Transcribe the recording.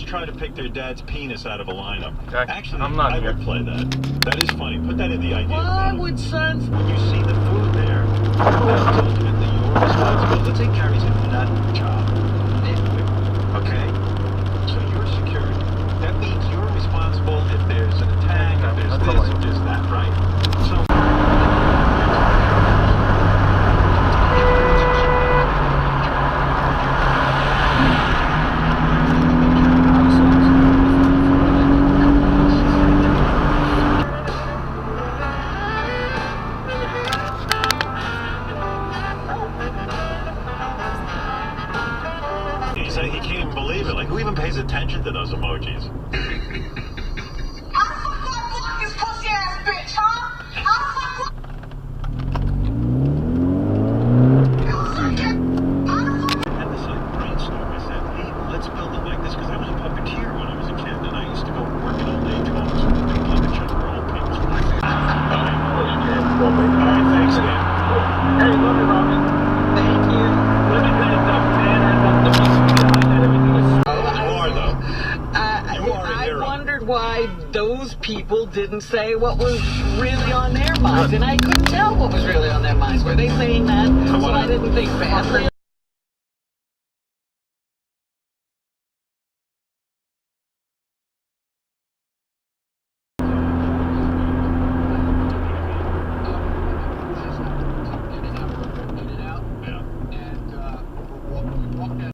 try to pick their dad's penis out of a lineup. Actually, I'm not I here. would play that. That is funny. Put that in the idea. Why would sons? When you see the food there, that's ultimately your responsibility. Let's say Carrie's a nut job. Okay? So you're security. That means you're responsible if there's an attack, if there's this, if there's that, right? So... He can't even believe it. Like, who even pays attention to those emojis? How the fuck do I block this pussy ass bitch, huh? How the fuck And this like brainstorm. I said, hey, let's build it like this, because I was a puppeteer when I was a kid, and I used to go work in old age homes and do puppetry for old people. Alright, thanks, man. Hey, love you, Robin. Thank you. Let me tell you something, man. The music behind that, everything is... You are, though. You are a I hero. wondered why those people didn't say what was really on their minds, and I couldn't tell what was really on their minds. Were they saying that so I didn't think badly?